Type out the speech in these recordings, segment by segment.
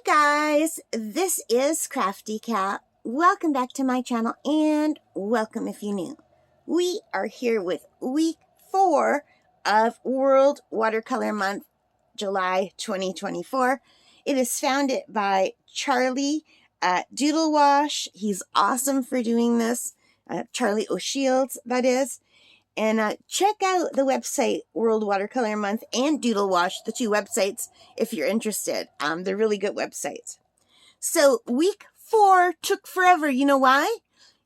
guys, this is Crafty Cat. Welcome back to my channel and welcome if you're new. We are here with week 4 of World Watercolor Month, July 2024. It is founded by Charlie Doodle Wash. He's awesome for doing this. Charlie O'Shields, that is. And check out the website, World Watercolor Month and Doodle Wash, the two websites, if you're interested. They're really good websites. So week 4 took forever. You know why?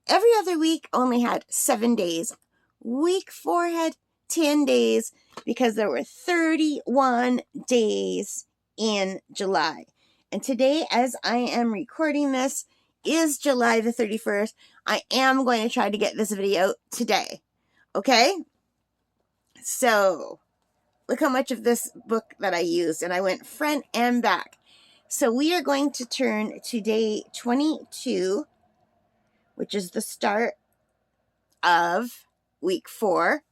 Every other week only had 7 days. Week 4 had 10 days because there were 31 days in July. And today, as I am recording this, is July the 31st. I am going to try to get this video out today. Okay, so look how much of this book that I used, and I went front and back. So we are going to turn to day 22, which is the start of week 4,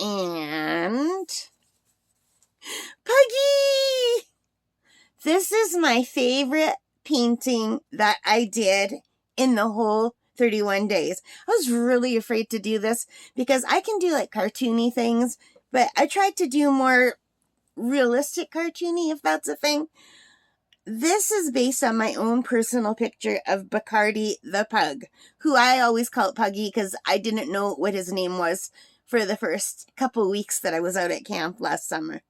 and Puggy! This is my favorite painting that I did in the whole 31 days. I was really afraid to do this because I can do like cartoony things, but I tried to do more realistic cartoony, if that's a thing. This is based on my own personal picture of Bacardi the pug, who I always called Puggy because I didn't know what his name was for the first couple weeks that I was out at camp last summer.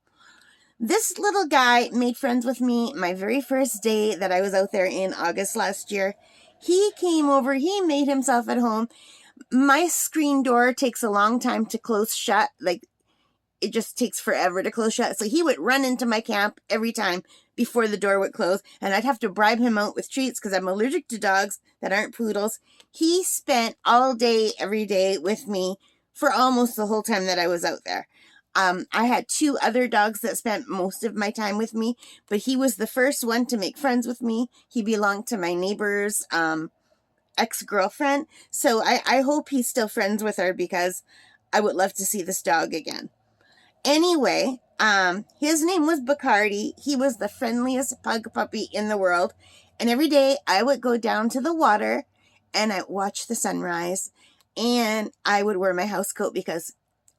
This little guy made friends with me my very first day that I was out there in August last year. He came over, he made himself at home. My screen door takes a long time to close shut. Like, it just takes forever to close shut. So he would run into my camp every time before the door would close. And I'd have to bribe him out with treats because I'm allergic to dogs that aren't poodles. He spent all day, every day with me for almost the whole time that I was out there. I had 2 other dogs that spent most of my time with me, but he was the first one to make friends with me. He belonged to my neighbor's ex-girlfriend, so I hope he's still friends with her because I would love to see this dog again. Anyway, his name was Bacardi. He was the friendliest pug puppy in the world, and every day I would go down to the water and I'd watch the sunrise, and I would wear my house coat because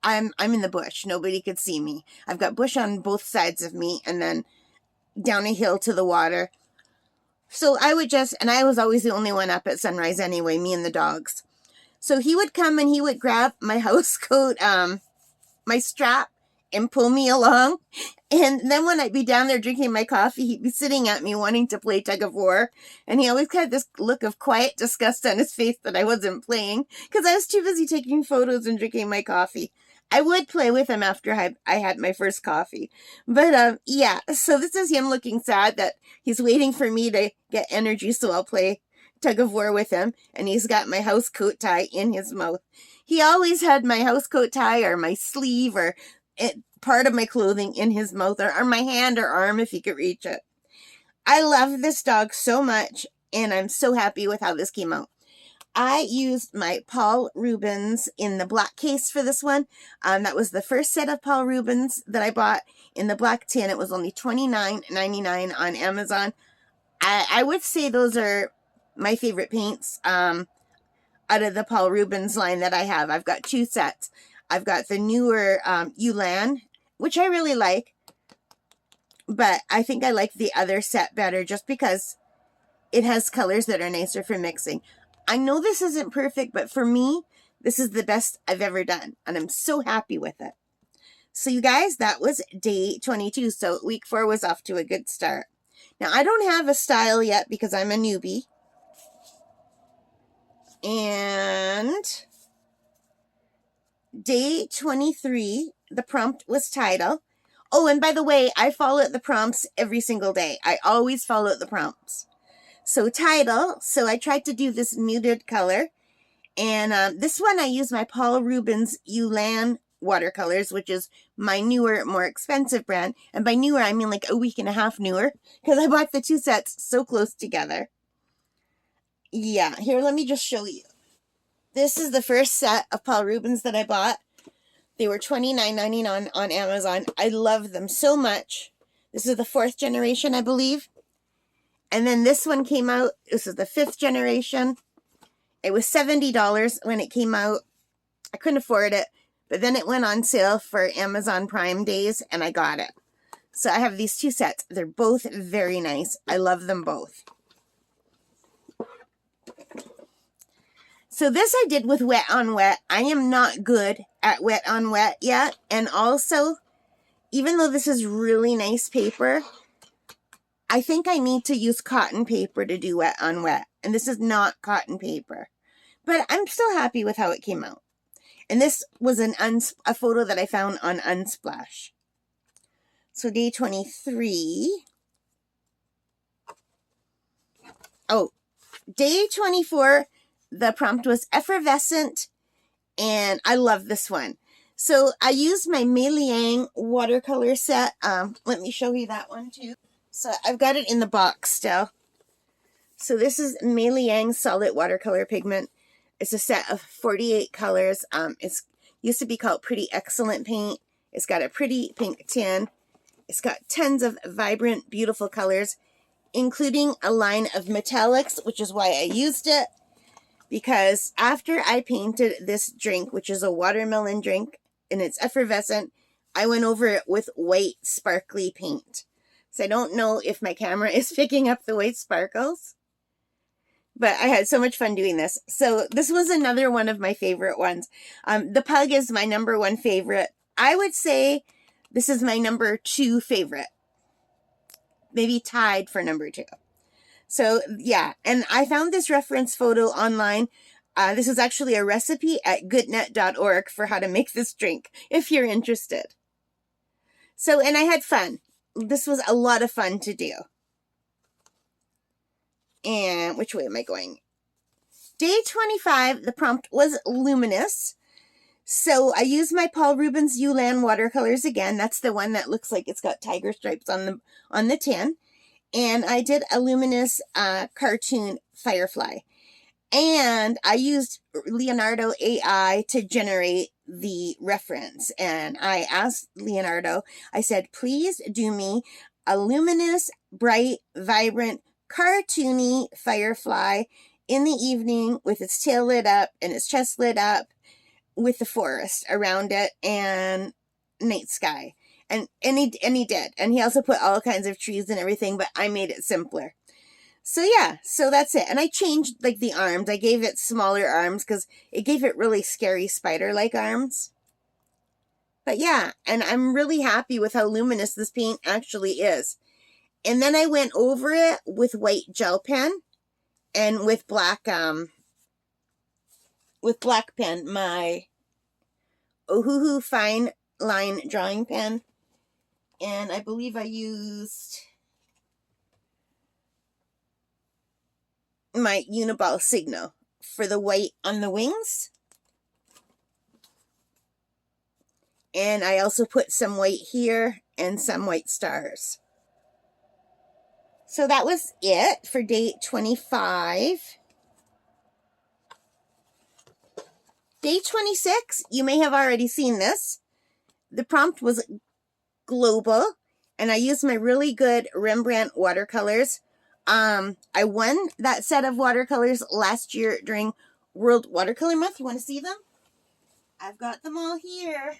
I'm in the bush. Nobody could see me. I've got bush on both sides of me and then down a hill to the water. So I would and I was always the only one up at sunrise anyway, me and the dogs. So he would come and he would grab my house coat, my strap, and pull me along. And then when I'd be down there drinking my coffee, he'd be sitting at me wanting to play tug of war. And he always had this look of quiet disgust on his face that I wasn't playing because I was too busy taking photos and drinking my coffee. I would play with him after I had my first coffee. But, yeah, so this is him looking sad that he's waiting for me to get energy so I'll play tug of war with him. And he's got my house coat tie in his mouth. He always had my house coat tie or my sleeve or part of my clothing in his mouth or my hand or arm if he could reach it. I love this dog so much, and I'm so happy with how this came out. I used my Paul Rubens in the black case for this one. That was the first set of Paul Rubens that I bought in the black tin. It was only $29.99 on Amazon. I would say those are my favorite paints out of the Paul Rubens line that I have. I've got 2 sets. I've got the newer Ulan, which I really like, but I think I like the other set better just because it has colors that are nicer for mixing. I know this isn't perfect, but for me, this is the best I've ever done, and I'm so happy with it. So you guys, that was day 22, so week 4 was off to a good start. Now, I don't have a style yet because I'm a newbie, and day 23, the prompt was title. Oh, and by the way, I follow the prompts every single day. I always follow the prompts. So title, so I tried to do this muted color. And this one I use my Paul Rubens Ulan watercolors, which is my newer, more expensive brand. And by newer, I mean like a week and a half newer because I bought the 2 sets so close together. Yeah, here, let me just show you. This is the first set of Paul Rubens that I bought. They were $29.99 on Amazon. I love them so much. This is the 4th generation, I believe. And then this one came out. This is the 5th generation. It was $70 when it came out. I couldn't afford it, but then it went on sale for Amazon Prime days and I got it. So I have these 2 sets. They're both very nice. I love them both. So this I did with wet on wet. I am not good at wet on wet yet. And also, even though this is really nice paper, I think I need to use cotton paper to do wet on wet. And this is not cotton paper. But I'm still happy with how it came out. And this was a photo that I found on Unsplash. So day 23. Oh, day 24, the prompt was effervescent, and I love this one. So I used my Mei Liang watercolor set. Let me show you that one too. So I've got it in the box still. So this is Mei Liang solid watercolor pigment. It's a set of 48 colors. It's used to be called Pretty Excellent Paint. It's got a pretty pink tin. It's got tons of vibrant, beautiful colors, including a line of metallics, which is why I used it. Because after I painted this drink, which is a watermelon drink, and it's effervescent, I went over it with white sparkly paint. So I don't know if my camera is picking up the white sparkles, but I had so much fun doing this. So this was another one of my favorite ones. The pug is my #1 favorite. I would say this is my #2 favorite. Maybe tied for #2. So yeah, and I found this reference photo online. This is actually a recipe at goodnet.org for how to make this drink, if you're interested. So, and I had fun. This was a lot of fun to do. And which way am I going? Day 25, the prompt was luminous. So I used my Paul Rubens Yulan watercolors again. That's the one that looks like it's got tiger stripes on the tin. And I did a luminous cartoon firefly. And I used Leonardo AI to generate the reference. And I asked Leonardo, I said, please do me a luminous, bright, vibrant, cartoony firefly in the evening with its tail lit up and its chest lit up with the forest around it and night sky. And he did. And he also put all kinds of trees and everything, but I made it simpler. So yeah, so that's it. And I changed like the arms. I gave it smaller arms because it gave it really scary spider-like arms. But yeah, and I'm really happy with how luminous this paint actually is. And then I went over it with white gel pen and with black pen, my Ohuhu fine line drawing pen. And I believe I used my Uniball Signo for the white on the wings. And I also put some white here and some white stars. So that was it for day 25. Day 26, you may have already seen this. The prompt was global, and I used my really good Rembrandt watercolors. I won that set of watercolors last year during World Watercolor Month. You want to see them? I've got them all here.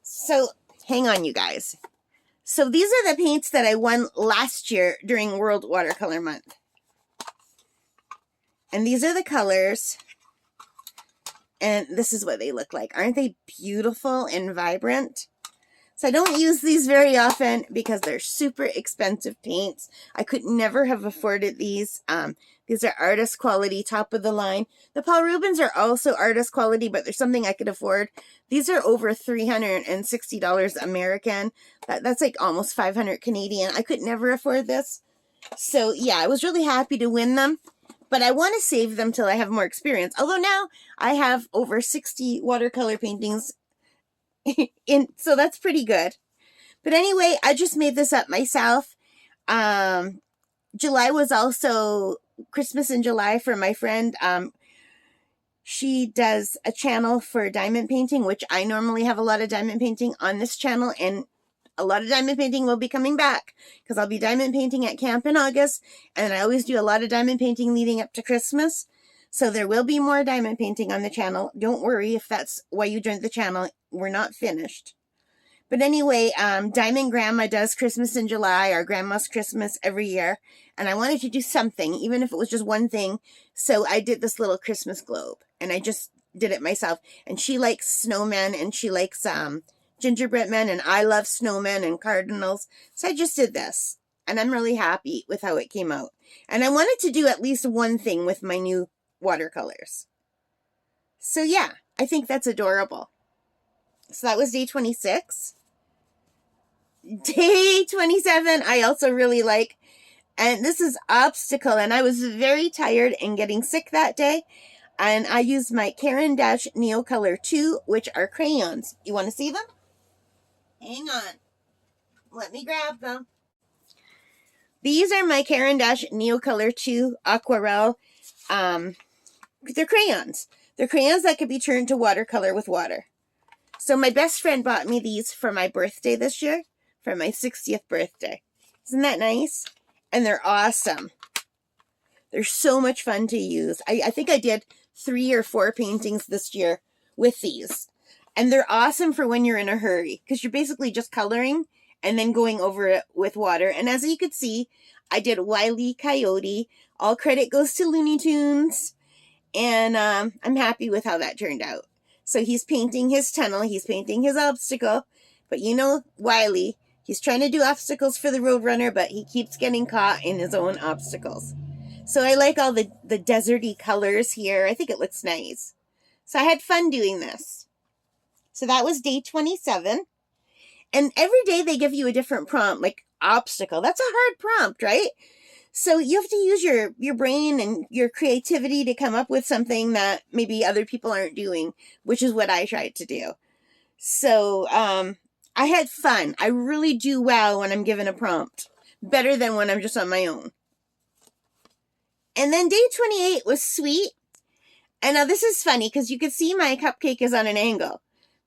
So hang on, you guys. So these are the paints that I won last year during World Watercolor Month. And these are the colors. And this is what they look like. Aren't they beautiful and vibrant? So I don't use these very often because they're super expensive paints. I could never have afforded these. These are artist quality, top of the line. The Paul Rubens are also artist quality, but there's something I could afford. These are over $360 American. That's like almost 500 Canadian. I could never afford this. So yeah, I was really happy to win them. But I want to save them till I have more experience. Although now I have over 60 watercolor paintings so that's pretty good. But anyway, I just made this up myself. July was also Christmas in July for my friend. She does a channel for diamond painting, which I normally have a lot of diamond painting on this channel. And a lot of diamond painting will be coming back because I'll be diamond painting at camp in August, and I always do a lot of diamond painting leading up to Christmas. So there will be more diamond painting on the channel. Don't worry if that's why you joined the channel. We're not finished. But anyway, Diamond Grandma does Christmas in July, our grandma's Christmas every year. And I wanted to do something, even if it was just one thing. So I did this little Christmas globe, and I just did it myself. And she likes snowmen, and she likes gingerbread men, and I love snowmen and cardinals. So I just did this, and I'm really happy with how it came out. And I wanted to do at least one thing with my new watercolors. So yeah, I think that's adorable. So that was day 26. Day 27, I also really like, and this is Obstacle, and I was very tired and getting sick that day, and I used my Caran d'Ache Neocolor 2, which are crayons. You want to see them? Hang on. Let me grab them. These are my Caran d'Ache Neocolor 2 Aquarelle. They're crayons. They're crayons that could be turned to watercolor with water. So my best friend bought me these for my birthday this year, for my 60th birthday. Isn't that nice? And they're awesome. They're so much fun to use. I think I did 3 or 4 paintings this year with these. And they're awesome for when you're in a hurry, because you're basically just coloring and then going over it with water. And as you could see, I did Wile E. Coyote. All credit goes to Looney Tunes. And I'm happy with how that turned out. So he's painting his tunnel. He's painting his obstacle. But you know, Wiley, he's trying to do obstacles for the Roadrunner, but he keeps getting caught in his own obstacles. So I like all the deserty colors here. I think it looks nice. So I had fun doing this. So that was day 27. And every day they give you a different prompt, like obstacle. That's a hard prompt, right? So you have to use your brain and your creativity to come up with something that maybe other people aren't doing, which is what I tried to do. So I had fun. I really do well when I'm given a prompt. Better than when I'm just on my own. And then day 28 was sweet. And now this is funny because you can see my cupcake is on an angle.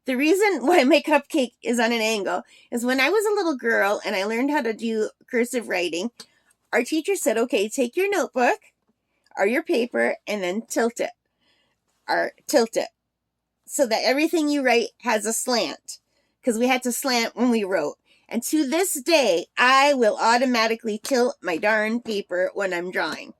The reason why my cupcake is on an angle is when I was a little girl and I learned how to do cursive writing, our teacher said, okay, take your notebook or your paper and then tilt it so that everything you write has a slant, because we had to slant when we wrote. And to this day, I will automatically tilt my darn paper when I'm drawing.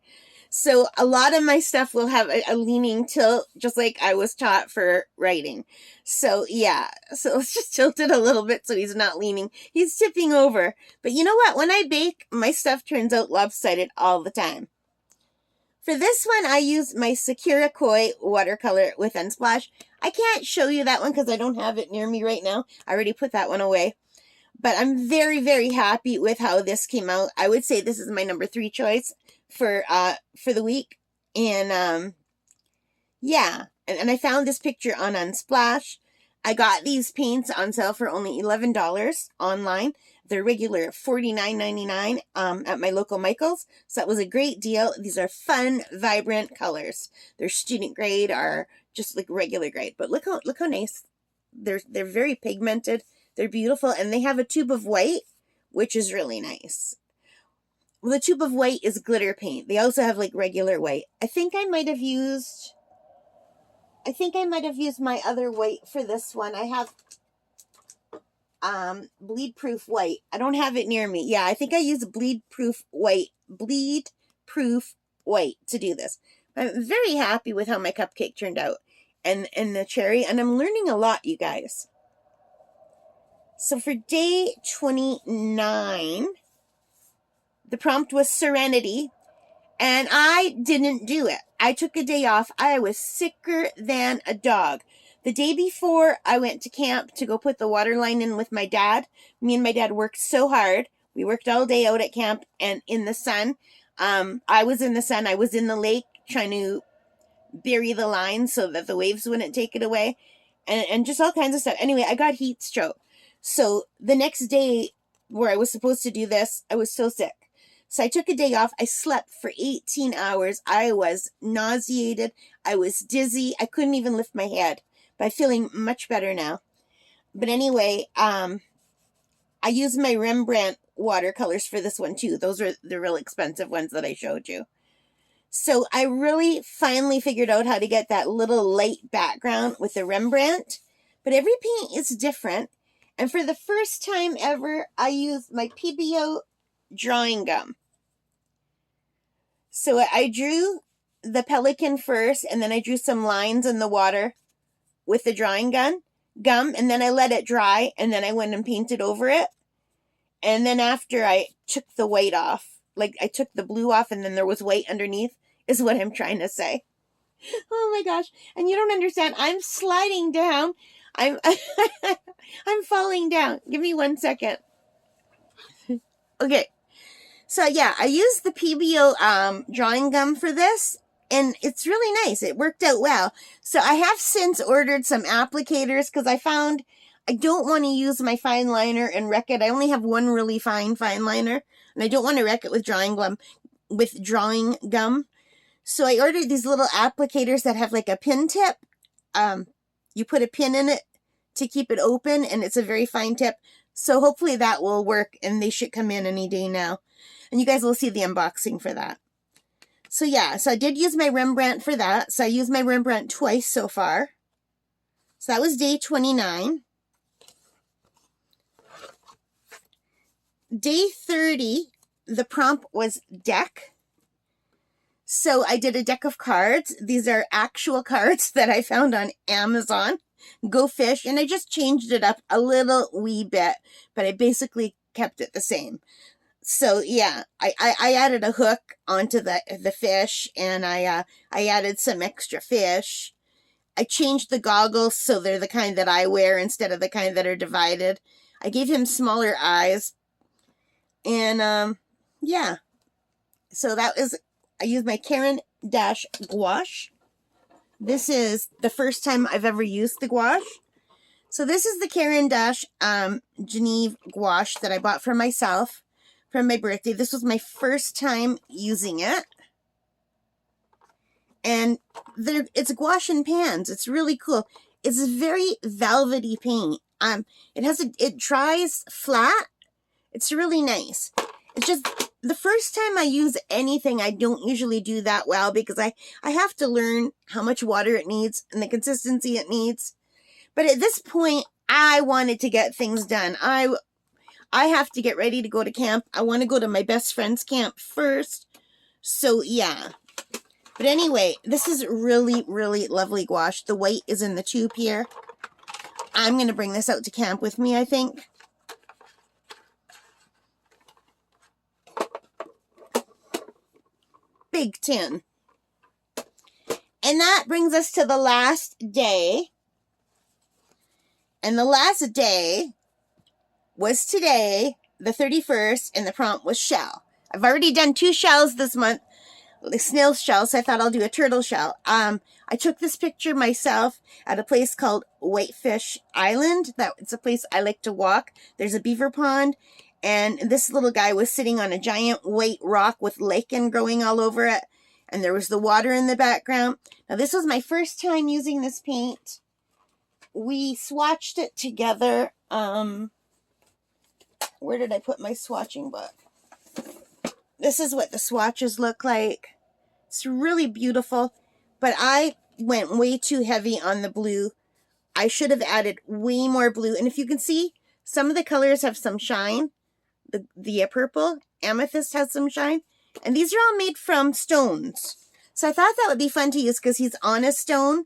So a lot of my stuff will have a leaning tilt, just like I was taught for writing. So yeah, so let's just tilt it a little bit so he's not leaning. He's tipping over. But you know what? When I bake, my stuff turns out lopsided all the time. For this one, I use my Sakura Koi watercolor with Unsplash. I can't show you that one because I don't have it near me right now. I already put that one away. But I'm very, very happy with how this came out. I would say this is my number 3 choice for the week. And yeah, and I found this picture on Unsplash. I got these paints on sale for only $11 online. They're regular $49.99 at my local Michael's. So that was a great deal. These are fun, vibrant colors. They're student grade or just like regular grade. But look how nice. They're very pigmented. They're beautiful, and they have a tube of white, which is really nice. Well, the tube of white is glitter paint. They also have like regular white. I think I might have used my other white for this one. I have bleed proof white. I don't have it near me. Yeah, I think I used bleed proof white to do this. I'm very happy with how my cupcake turned out, and the cherry, and I'm learning a lot, you guys. So for day 29, the prompt was Serenity, and I didn't do it. I took a day off. I was sicker than a dog. The day before, I went to camp to go put the water line in with my dad. Me and my dad worked so hard. We worked all day out at camp and in the sun. I was in the sun. I was in the lake trying to bury the line so that the waves wouldn't take it away, and just all kinds of stuff. Anyway, I got heat stroke. So the next day where I was supposed to do this, I was so sick. So I took a day off. I slept for 18 hours. I was nauseated. I was dizzy. I couldn't even lift my head. But I'm feeling much better now. But anyway, I use my Rembrandt watercolors for this one too. Those are the real expensive ones that I showed you. So I really finally figured out how to get that little light background with the Rembrandt. But every paint is different. And for the first time ever, I used my PBO drawing gum. So I drew the pelican first, and then I drew some lines in the water with the drawing gum, and then I let it dry, and then I went and painted over it. And then after I took the white off, like I took the blue off and then there was white underneath, is what I'm trying to say. Oh my gosh. And you don't understand. I'm sliding down. I'm I'm falling down. Give me 1 second. Okay. So yeah, I used the PBO drawing gum for this, and it's really nice. It worked out well. So I have since ordered some applicators because I found I don't want to use my fine liner and wreck it. I only have one really fine liner, and I don't want to wreck it with drawing gum. So I ordered these little applicators that have like a pin tip. You put a pin in it to keep it open, and it's a very fine tip. So hopefully that will work, and they should come in any day now. And you guys will see the unboxing for that. So yeah, so I did use my Rembrandt for that. So I used my Rembrandt twice so far. So that was day 29. Day 30, the prompt was deck. So I did a deck of cards. These are actual cards that I found on Amazon. Go fish. And I just changed it up a little wee bit, but I basically kept it the same. So yeah, I added a hook onto the fish, and I added some extra fish. I changed the goggles so they're the kind that I wear instead of the kind that are divided. I gave him smaller eyes. And yeah, so that was, I used my Caran d'Ache gouache. This is the first time I've ever used the gouache. So this is the Caran d'Ache Geneve gouache that I bought for myself for my birthday. This was my first time using it. And it's gouache in pans. It's really cool. It's a very velvety paint. It dries flat. It's really nice. It's just the first time I use anything, I don't usually do that well because I have to learn how much water it needs and the consistency it needs. But at this point, I wanted to get things done. I have to get ready to go to camp. I want to go to my best friend's camp first. So yeah. But anyway, this is really, really lovely gouache. The white is in the tube here. I'm going to bring this out to camp with me, I think. Big tin. And that brings us to the last day. And the last day was today, the 31st, and the prompt was shell. I've already done 2 shells this month, the snail shells, so I thought I'll do a turtle shell. I took this picture myself at a place called Whitefish Island. It's a place I like to walk. There's a beaver pond, and this little guy was sitting on a giant white rock with lichen growing all over it, and there was the water in the background. Now, this was my first time using this paint. We swatched it together. Where did I put my swatching book? This is what the swatches look like. It's really beautiful, but I went way too heavy on the blue. I should have added way more blue. And if you can see, some of the colors have some shine. The purple, amethyst has some shine. And these are all made from stones. So I thought that would be fun to use because he's on a stone.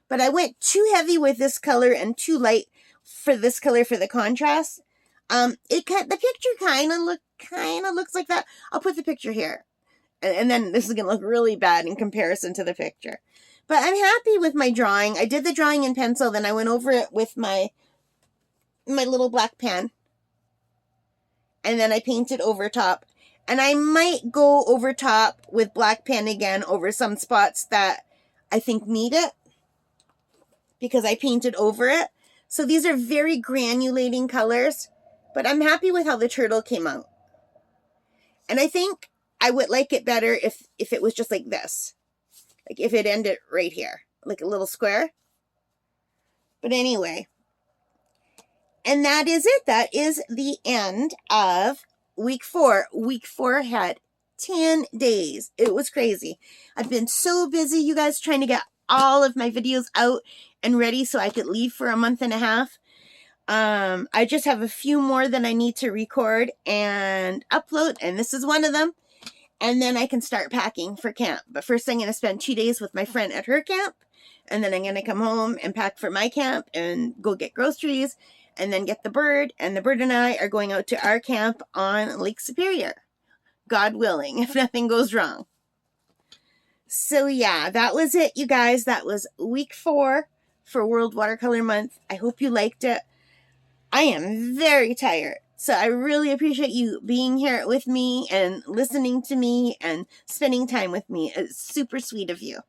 But I went too heavy with this color and too light for this color for the contrast. The picture kind of looks like that. I'll put the picture here. And then this is going to look really bad in comparison to the picture. But I'm happy with my drawing. I did the drawing in pencil, then I went over it with my little black pen. And then I painted over top. And I might go over top with black pen again over some spots that I think need it, because I painted over it. So these are very granulating colors, but I'm happy with how the turtle came out. And I think I would like it better if it was just like this. Like if it ended right here, like a little square. But anyway, And that is it. That is the end of week 4. Week 4 had 10 days. It was crazy. I've been so busy, you guys, trying to get all of my videos out and ready so I could leave for a month and a half. I just have a few more that I need to record and upload, and this is one of them. And then I can start packing for camp. But first I'm going to spend 2 days with my friend at her camp, and then I'm going to come home and pack for my camp and go get groceries and then get the bird. And the bird and I are going out to our camp on Lake Superior, God willing, if nothing goes wrong. So yeah, that was it, you guys. That was week 4 for World Watercolor Month. I hope you liked it. I am very tired, so I really appreciate you being here with me and listening to me and spending time with me. It's super sweet of you.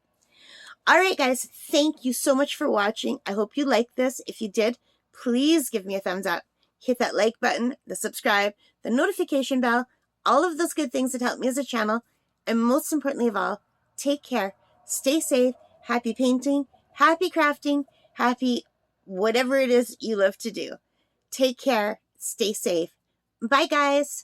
All right, guys, thank you so much for watching. I hope you liked this. If you did, please give me a thumbs up. Hit that like button, the subscribe, the notification bell, all of those good things that help me as a channel. And most importantly of all, take care, stay safe, happy painting, happy crafting, happy whatever it is you love to do. Take care. Stay safe. Bye, guys.